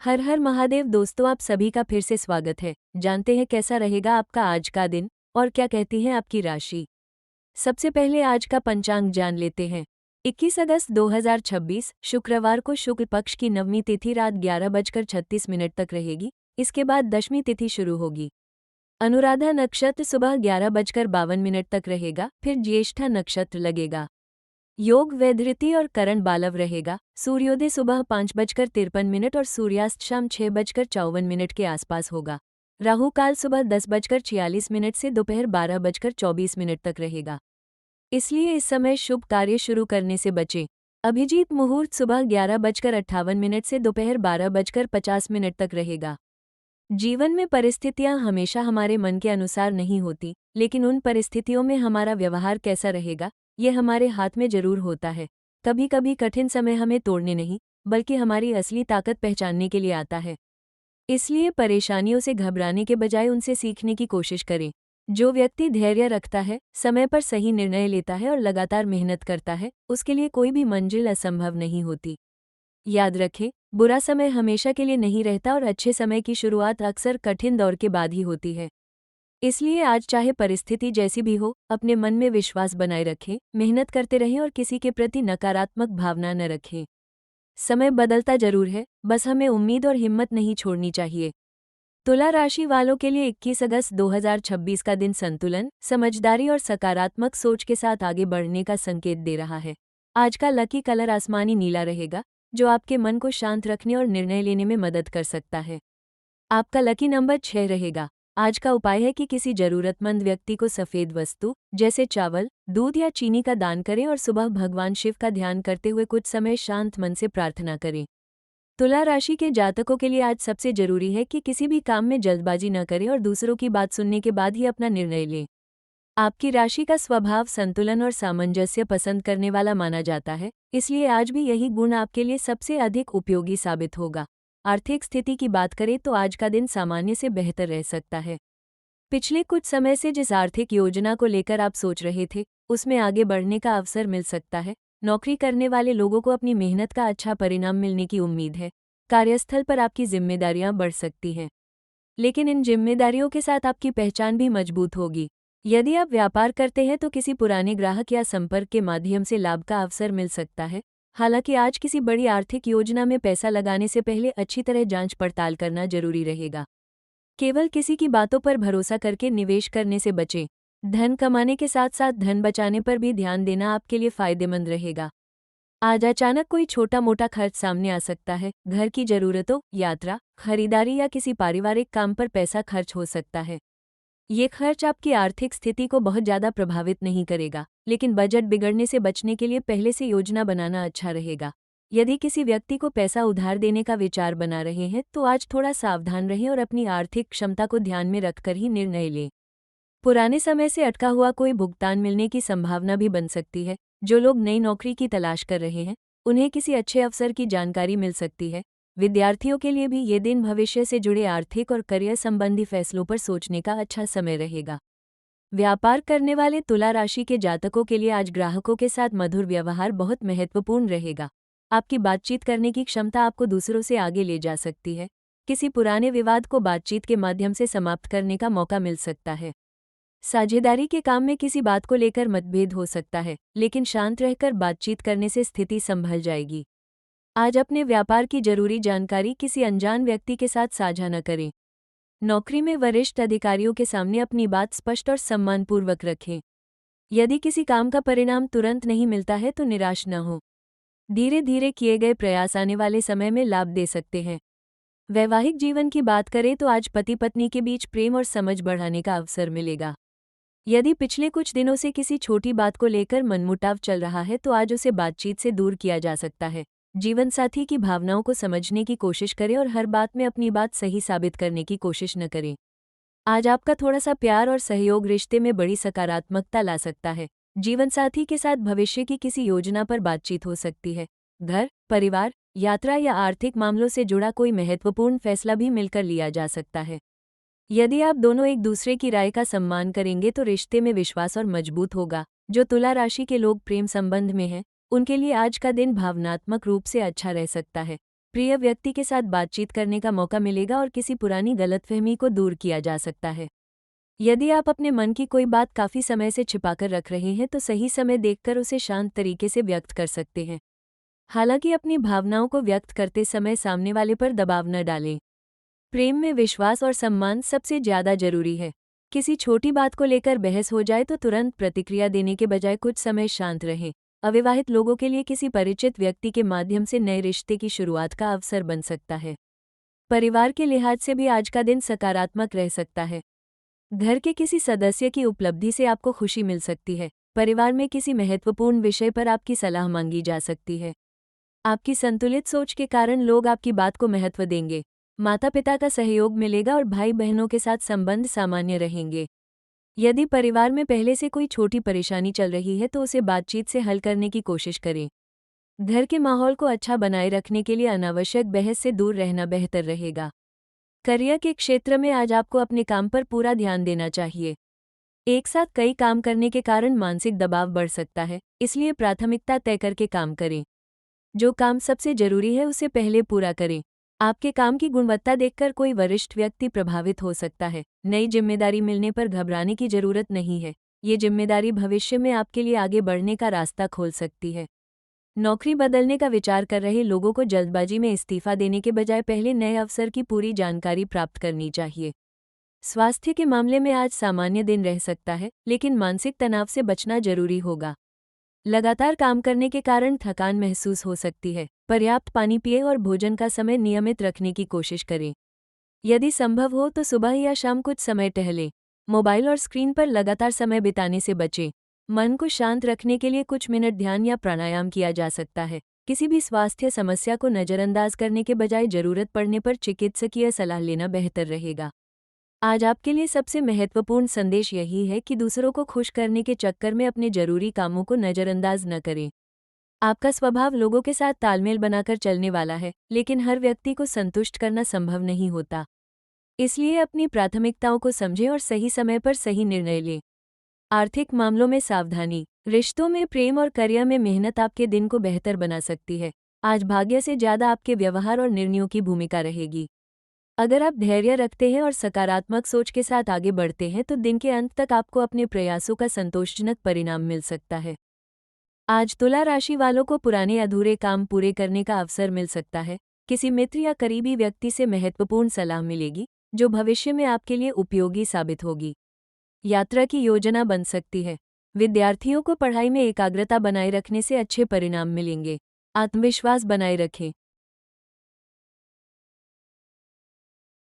हर हर महादेव दोस्तों, आप सभी का फिर से स्वागत है। जानते हैं कैसा रहेगा आपका आज का दिन और क्या कहती है आपकी राशि। सबसे पहले आज का पंचांग जान लेते हैं। 21 अगस्त 2026 शुक्रवार को शुक्ल पक्ष की नवमी तिथि रात 11:36 तक रहेगी। इसके बाद दशमी तिथि शुरू होगी। अनुराधा नक्षत्र सुबह 11:52 तक रहेगा, फिर ज्येष्ठा नक्षत्र लगेगा। योग वैधृति और करण बालव रहेगा। सूर्योदय सुबह 5:53 और सूर्यास्त शाम 6:54 के आसपास होगा। राहु काल सुबह 10:46 से दोपहर 12:24 तक रहेगा, इसलिए इस समय शुभ कार्य शुरू करने से बचें। अभिजीत मुहूर्त सुबह 11:58 से दोपहर 12:50 तक रहेगा। जीवन में परिस्थितियां हमेशा हमारे मन के अनुसार नहीं होती, लेकिन उन परिस्थितियों में हमारा व्यवहार कैसा रहेगा, ये हमारे हाथ में जरूर होता है। कभी कभी कठिन समय हमें तोड़ने नहीं, बल्कि हमारी असली ताकत पहचानने के लिए आता है। इसलिए परेशानियों से घबराने के बजाय उनसे सीखने की कोशिश करें। जो व्यक्ति धैर्य रखता है, समय पर सही निर्णय लेता है और लगातार मेहनत करता है, उसके लिए कोई भी मंजिल असंभव नहीं होती। याद रखें, बुरा समय हमेशा के लिए नहीं रहता और अच्छे समय की शुरुआत अक्सर कठिन दौर के बाद ही होती है। इसलिए आज चाहे परिस्थिति जैसी भी हो, अपने मन में विश्वास बनाए रखें, मेहनत करते रहें और किसी के प्रति नकारात्मक भावना न रखें। समय बदलता जरूर है, बस हमें उम्मीद और हिम्मत नहीं छोड़नी चाहिए। तुला राशि वालों के लिए 21 अगस्त 2026 का दिन संतुलन, समझदारी और सकारात्मक सोच के साथ आगे बढ़ने का संकेत दे रहा है। आज का लकी कलर आसमानी नीला रहेगा, जो आपके मन को शांत रखने और निर्णय लेने में मदद कर सकता है। आपका लकी नंबर 6 रहेगा। आज का उपाय है कि किसी जरूरतमंद व्यक्ति को सफ़ेद वस्तु जैसे चावल, दूध या चीनी का दान करें और सुबह भगवान शिव का ध्यान करते हुए कुछ समय शांत मन से प्रार्थना करें। तुला राशि के जातकों के लिए आज सबसे जरूरी है कि किसी भी काम में जल्दबाजी न करें और दूसरों की बात सुनने के बाद ही अपना निर्णय लें। आपकी राशि का स्वभाव संतुलन और सामंजस्य पसंद करने वाला माना जाता है, इसलिए आज भी यही गुण आपके लिए सबसे अधिक उपयोगी साबित होगा। आर्थिक स्थिति की बात करें तो आज का दिन सामान्य से बेहतर रह सकता है। पिछले कुछ समय से जिस आर्थिक योजना को लेकर आप सोच रहे थे, उसमें आगे बढ़ने का अवसर मिल सकता है। नौकरी करने वाले लोगों को अपनी मेहनत का अच्छा परिणाम मिलने की उम्मीद है। कार्यस्थल पर आपकी जिम्मेदारियां बढ़ सकती हैं, लेकिन इन जिम्मेदारियों के साथ आपकी पहचान भी मजबूत होगी। यदि आप व्यापार करते हैं तो किसी पुराने ग्राहक या संपर्क के माध्यम से लाभ का अवसर मिल सकता है। हालांकि आज किसी बड़ी आर्थिक योजना में पैसा लगाने से पहले अच्छी तरह जांच पड़ताल करना जरूरी रहेगा। केवल किसी की बातों पर भरोसा करके निवेश करने से बचें। धन कमाने के साथ साथ धन बचाने पर भी ध्यान देना आपके लिए फायदेमंद रहेगा। आज अचानक कोई छोटा मोटा खर्च सामने आ सकता है। घर की जरूरतों, यात्रा, खरीदारी या किसी पारिवारिक काम पर पैसा खर्च हो सकता है। ये खर्च आपकी आर्थिक स्थिति को बहुत ज़्यादा प्रभावित नहीं करेगा, लेकिन बजट बिगड़ने से बचने के लिए पहले से योजना बनाना अच्छा रहेगा। यदि किसी व्यक्ति को पैसा उधार देने का विचार बना रहे हैं तो आज थोड़ा सावधान रहें और अपनी आर्थिक क्षमता को ध्यान में रखकर ही निर्णय लें। पुराने समय से अटका हुआ कोई भुगतान मिलने की संभावना भी बन सकती है। जो लोग नई नौकरी की तलाश कर रहे हैं, उन्हें किसी अच्छे अवसर की जानकारी मिल सकती है। विद्यार्थियों के लिए भी ये दिन भविष्य से जुड़े आर्थिक और करियर संबंधी फैसलों पर सोचने का अच्छा समय रहेगा। व्यापार करने वाले तुला राशि के जातकों के लिए आज ग्राहकों के साथ मधुर व्यवहार बहुत महत्वपूर्ण रहेगा। आपकी बातचीत करने की क्षमता आपको दूसरों से आगे ले जा सकती है। किसी पुराने विवाद को बातचीत के माध्यम से समाप्त करने का मौका मिल सकता है। साझेदारी के काम में किसी बात को लेकर मतभेद हो सकता है, लेकिन शांत रहकर बातचीत करने से स्थिति संभल जाएगी। आज अपने व्यापार की जरूरी जानकारी किसी अनजान व्यक्ति के साथ साझा न करें। नौकरी में वरिष्ठ अधिकारियों के सामने अपनी बात स्पष्ट और सम्मानपूर्वक रखें। यदि किसी काम का परिणाम तुरंत नहीं मिलता है तो निराश न हो। धीरे धीरे किए गए प्रयास आने वाले समय में लाभ दे सकते हैं। वैवाहिक जीवन की बात करें तो आज पति पत्नी के बीच प्रेम और समझ बढ़ाने का अवसर मिलेगा। यदि पिछले कुछ दिनों से किसी छोटी बात को लेकर मनमुटाव चल रहा है तो आज उसे बातचीत से दूर किया जा सकता है। जीवनसाथी की भावनाओं को समझने की कोशिश करें और हर बात में अपनी बात सही साबित करने की कोशिश न करें। आज आपका थोड़ा सा प्यार और सहयोग रिश्ते में बड़ी सकारात्मकता ला सकता है। जीवनसाथी के साथ भविष्य की किसी योजना पर बातचीत हो सकती है। घर, परिवार, यात्रा या आर्थिक मामलों से जुड़ा कोई महत्वपूर्ण फैसला भी मिलकर लिया जा सकता है। यदि आप दोनों एक दूसरे की राय का सम्मान करेंगे तो रिश्ते में विश्वास और मजबूत होगा। जो तुला राशि के लोग प्रेम संबंध में हैं, उनके लिए आज का दिन भावनात्मक रूप से अच्छा रह सकता है। प्रिय व्यक्ति के साथ बातचीत करने का मौका मिलेगा और किसी पुरानी गलतफहमी को दूर किया जा सकता है। यदि आप अपने मन की कोई बात काफ़ी समय से छिपाकर रख रहे हैं तो सही समय देखकर उसे शांत तरीके से व्यक्त कर सकते हैं। हालांकि अपनी भावनाओं को व्यक्त करते समय सामने वाले पर दबाव न डालें। प्रेम में विश्वास और सम्मान सबसे ज़्यादा जरूरी है। किसी छोटी बात को लेकर बहस हो जाए तो तुरंत प्रतिक्रिया देने के बजाय कुछ समय शांत रहें। अविवाहित लोगों के लिए किसी परिचित व्यक्ति के माध्यम से नए रिश्ते की शुरुआत का अवसर बन सकता है। परिवार के लिहाज से भी आज का दिन सकारात्मक रह सकता है। घर के किसी सदस्य की उपलब्धि से आपको खुशी मिल सकती है। परिवार में किसी महत्वपूर्ण विषय पर आपकी सलाह मांगी जा सकती है। आपकी संतुलित सोच के कारण लोग आपकी बात को महत्व देंगे। माता पिता का सहयोग मिलेगा और भाई बहनों के साथ संबंध सामान्य रहेंगे। यदि परिवार में पहले से कोई छोटी परेशानी चल रही है तो उसे बातचीत से हल करने की कोशिश करें। घर के माहौल को अच्छा बनाए रखने के लिए अनावश्यक बहस से दूर रहना बेहतर रहेगा। करियर के क्षेत्र में आज आपको अपने काम पर पूरा ध्यान देना चाहिए। एक साथ कई काम करने के कारण मानसिक दबाव बढ़ सकता है, इसलिए प्राथमिकता तय करके काम करें। जो काम सबसे जरूरी है उसे पहले पूरा करें। आपके काम की गुणवत्ता देखकर कोई वरिष्ठ व्यक्ति प्रभावित हो सकता है। नई जिम्मेदारी मिलने पर घबराने की जरूरत नहीं है। ये जिम्मेदारी भविष्य में आपके लिए आगे बढ़ने का रास्ता खोल सकती है। नौकरी बदलने का विचार कर रहे लोगों को जल्दबाजी में इस्तीफा देने के बजाय पहले नए अवसर की पूरी जानकारी प्राप्त करनी चाहिए। स्वास्थ्य के मामले में आज सामान्य दिन रह सकता है, लेकिन मानसिक तनाव से बचना जरूरी होगा। लगातार काम करने के कारण थकान महसूस हो सकती है। पर्याप्त पानी पिए और भोजन का समय नियमित रखने की कोशिश करें। यदि संभव हो तो सुबह या शाम कुछ समय टहलें। मोबाइल और स्क्रीन पर लगातार समय बिताने से बचें। मन को शांत रखने के लिए कुछ मिनट ध्यान या प्राणायाम किया जा सकता है। किसी भी स्वास्थ्य समस्या को नज़रअंदाज करने के बजाय जरूरत पड़ने पर चिकित्सकीय सलाह लेना बेहतर रहेगा। आज आपके लिए सबसे महत्वपूर्ण संदेश यही है कि दूसरों को खुश करने के चक्कर में अपने जरूरी कामों को नज़रअंदाज न करें। आपका स्वभाव लोगों के साथ तालमेल बनाकर चलने वाला है, लेकिन हर व्यक्ति को संतुष्ट करना संभव नहीं होता। इसलिए अपनी प्राथमिकताओं को समझें और सही समय पर सही निर्णय लें। आर्थिक मामलों में सावधानी। रिश्तों में, प्रेम और करियर में मेहनत आपके दिन को बेहतर बना सकती है। आज भाग्य से ज़्यादा आपके व्यवहार और निर्णयों की भूमिका रहेगी। अगर आप धैर्य रखते हैं और सकारात्मक सोच के साथ आगे बढ़ते हैं तो दिन के अंत तक आपको अपने प्रयासों का संतोषजनक परिणाम मिल सकता है। आज तुला राशि वालों को पुराने अधूरे काम पूरे करने का अवसर मिल सकता है। किसी मित्र या करीबी व्यक्ति से महत्वपूर्ण सलाह मिलेगी, जो भविष्य में आपके लिए उपयोगी साबित होगी। यात्रा की योजना बन सकती है। विद्यार्थियों को पढ़ाई में एकाग्रता बनाए रखने से अच्छे परिणाम मिलेंगे। आत्मविश्वास बनाए रखें।